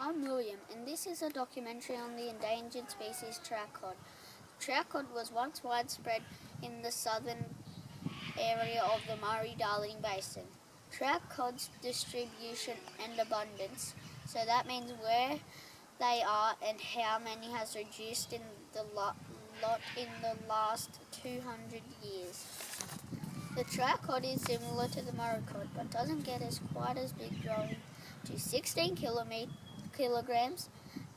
I'm William, and this is a documentary on the endangered species trout cod. Trout cod was once widespread in the southern area of the Murray-Darling Basin. Trout cod's distribution and abundance, so that means where they are and how many, has reduced in the lot in the last 200 years. The trout cod is similar to the Murray cod, but doesn't get quite as big, growing to 16 kilograms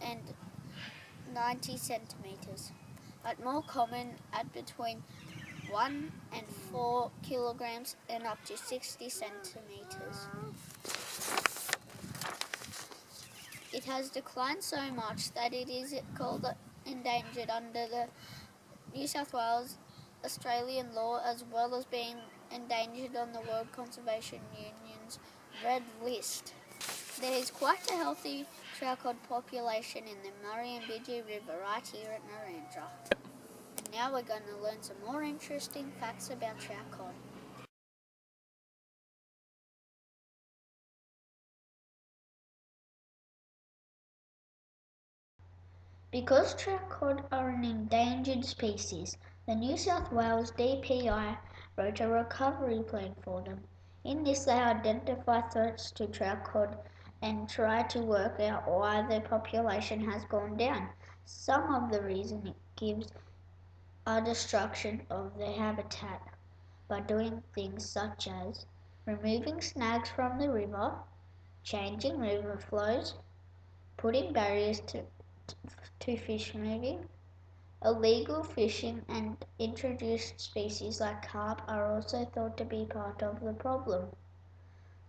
and 90 centimeters, but more common at between 1 and 4 kilograms and up to 60 centimeters. It has declined so much that it is called endangered under the New South Wales Australian law, as well as being endangered on the World Conservation Union's Red List. There is quite a healthy trout cod population in the Murray and Bidgie River right here at Narrandera. And now we're going to learn some more interesting facts about trout cod. Because trout cod are an endangered species, the New South Wales DPI wrote a recovery plan for them. In this, they identify threats to trout cod and try to work out why their population has gone down. Some of the reasons it gives are destruction of their habitat by doing things such as removing snags from the river, changing river flows, putting barriers to fish moving. Illegal fishing and introduced species like carp are also thought to be part of the problem.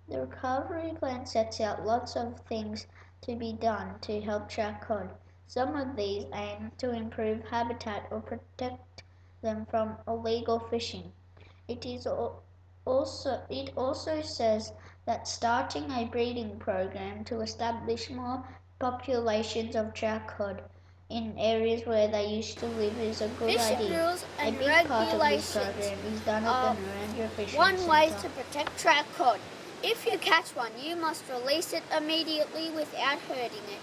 The recovery plan sets out lots of things to be done to help trout cod. Some of these aim to improve habitat or protect them from illegal fishing. It also says that starting a breeding program to establish more populations of trout cod in areas where they used to live is a good idea. Rules and a big part of this program is done at the Narrandera Fishing One way Centre. to protect trout cod. If you catch one, you must release it immediately without hurting it.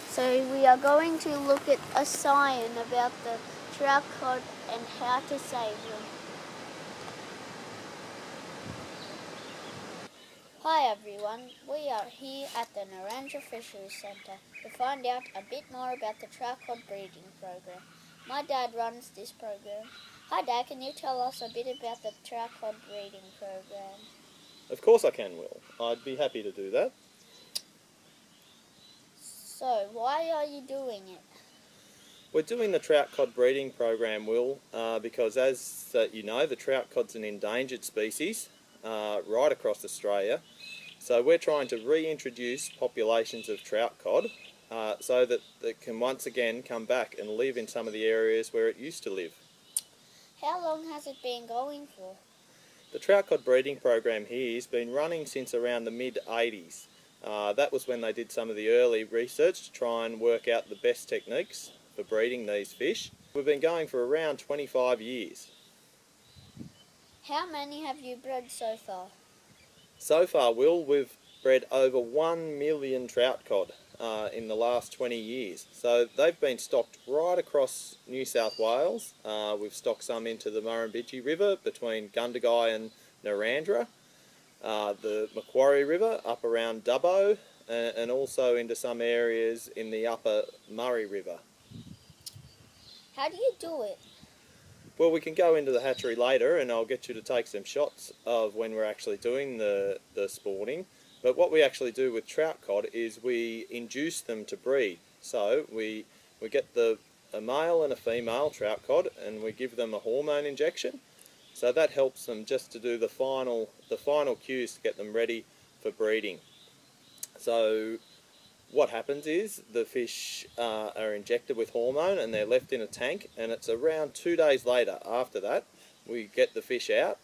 So we are going to look at a sign about the trout cod and how to save them. Hi everyone, we are here at the Narrandera Fisheries Centre to find out a bit more about the trout cod breeding program. My dad runs this program. Hi Dad, can you tell us a bit about the trout cod breeding program? Of course I can, Will. I'd be happy to do that. So, why are you doing it? We're doing the trout cod breeding program, Will, because as you know, the trout cod's an endangered species right across Australia. So we're trying to reintroduce populations of trout cod so that it can once again come back and live in some of the areas where it used to live. How long has it been going for? The trout cod breeding program here has been running since around the mid-80s. That was when they did some of the early research to try and work out the best techniques for breeding these fish. We've been going for around 25 years. How many have you bred so far? So far, Will, we've bred over 1 million trout cod in the last 20 years. So they've been stocked right across New South Wales. We've stocked some into the Murray and Bidgie River between Gundagai and Narrandera, the Macquarie River up around Dubbo, and also into some areas in the upper Murray River. How do you do it? Well, we can go into the hatchery later and I'll get you to take some shots of when we're actually doing the spawning. But what we actually do with trout cod is we induce them to breed. So we get a male and a female trout cod and we give them a hormone injection. So that helps them just to do the final cues to get them ready for breeding. So what happens is the fish are injected with hormone and they're left in a tank, and it's around 2 days later after that we get the fish out.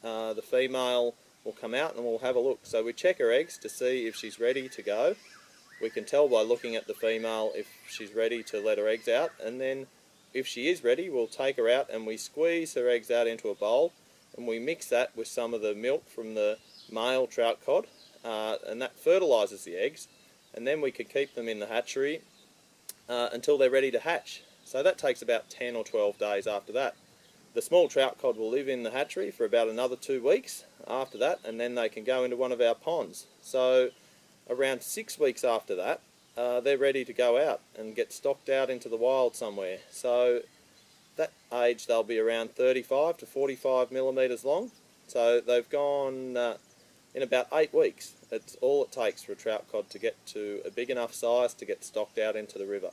The female will come out and we'll have a look. So we check her eggs to see if she's ready to go. We can tell by looking at the female if she's ready to let her eggs out, and then if she is ready we'll take her out and we squeeze her eggs out into a bowl and we mix that with some of the milk from the male trout cod and that fertilises the eggs, and then we can keep them in the hatchery until they're ready to hatch. So that takes about 10 or 12 days after that. The small trout cod will live in the hatchery for about another 2 weeks after that, and then they can go into one of our ponds. So around 6 weeks after that, they're ready to go out and get stocked out into the wild somewhere. So that age they'll be around 35 to 45 millimetres long. So they've gone in about 8 weeks. It's all it takes for a trout cod to get to a big enough size to get stocked out into the river.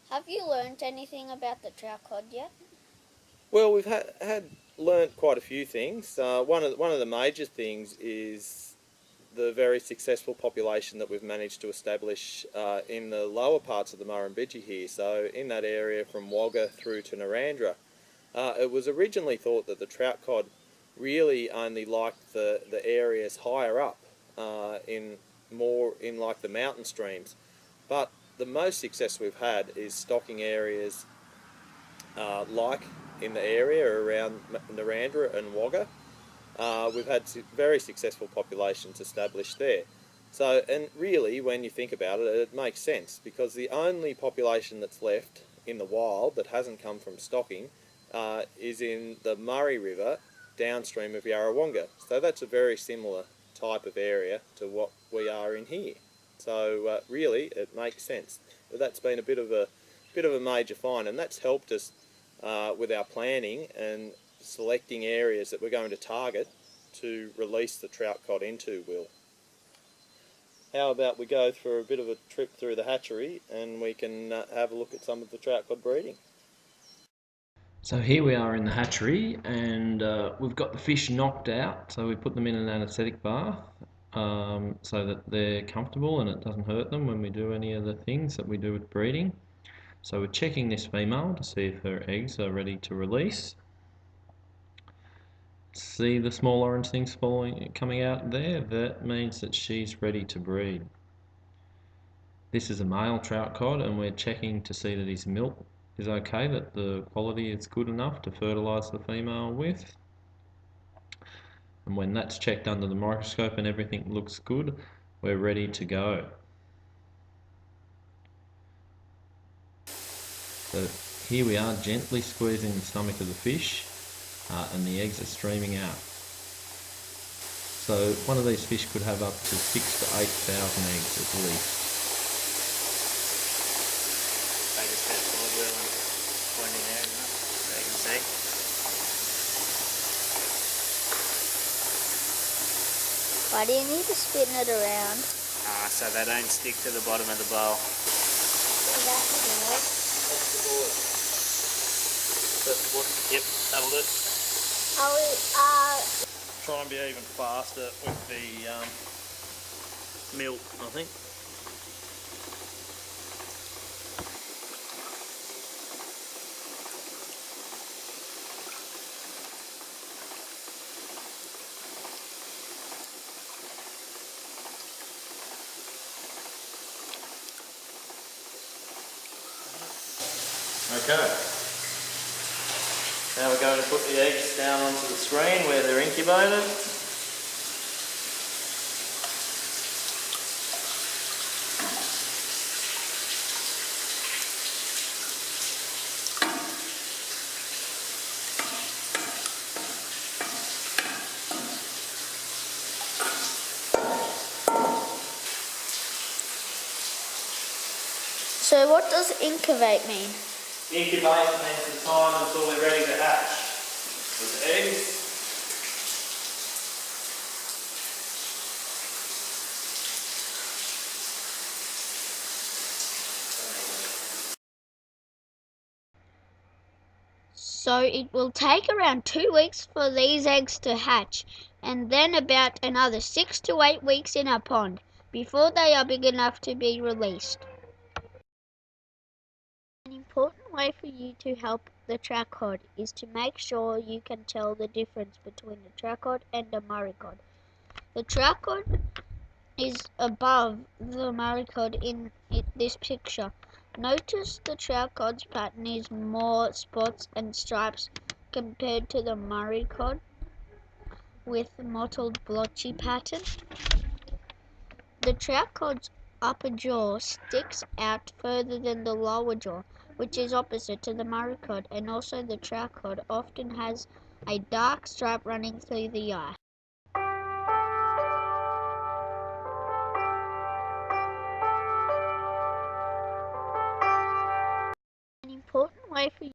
Have you learnt anything about the trout cod yet? Well, we've learnt quite a few things. One of the major things is the very successful population that we've managed to establish in the lower parts of the Murrumbidgee here. So in that area from Wagga through to Narrandera. It was originally thought that the trout cod really only liked the areas higher up in like the mountain streams, but the most success we've had is stocking areas like in the area around Narrandera and Wagga. We've had very successful populations established there. So, and really when you think about it, it makes sense, because the only population that's left in the wild that hasn't come from stocking is in the Murray River downstream of Yarrawonga. So that's a very similar type of area to what we are in here. So really it makes sense. But that's been a bit of a major find, and that's helped us with our planning and selecting areas that we're going to target to release the trout cod into, Will. How about we go for a bit of a trip through the hatchery and we can have a look at some of the trout cod breeding. So here we are in the hatchery, and we've got the fish knocked out, so we put them in an anaesthetic bath so that they're comfortable and it doesn't hurt them when we do any of the things that we do with breeding. So we're checking this female to see if her eggs are ready to release. See the small orange things coming out there? That means that she's ready to breed. This is a male trout cod, and we're checking to see that his milk is okay, that the quality is good enough to fertilise the female with. And when that's checked under the microscope and everything looks good, we're ready to go. So here we are, gently squeezing the stomach of the fish, and the eggs are streaming out. So one of these fish could have up to 6,000 to 8,000 eggs at least. I just got cold wheel and point in there, so I can see. Why do you need to spin it around? So they don't stick to the bottom of the bowl. Yep, that'll do. Try and be even faster with the milk, I think. Okay. Now we're going to put the eggs down onto the screen where they're incubated. So what does incubate mean? Incubate means the time until they're ready to hatch. With eggs. So it will take around 2 weeks for these eggs to hatch, and then about another 6 to 8 weeks in a pond before they are big enough to be released. An important way for you to help the trout cod is to make sure you can tell the difference between a trout cod and a Murray cod. The trout cod is above the Murray cod in this picture. Notice the trout cod's pattern is more spots and stripes compared to the Murray cod. with mottled blotchy pattern. The trout cod's upper jaw sticks out further than the lower jaw, which is opposite to the Murray cod, and also the trout cod often has a dark stripe running through the eye. An important way for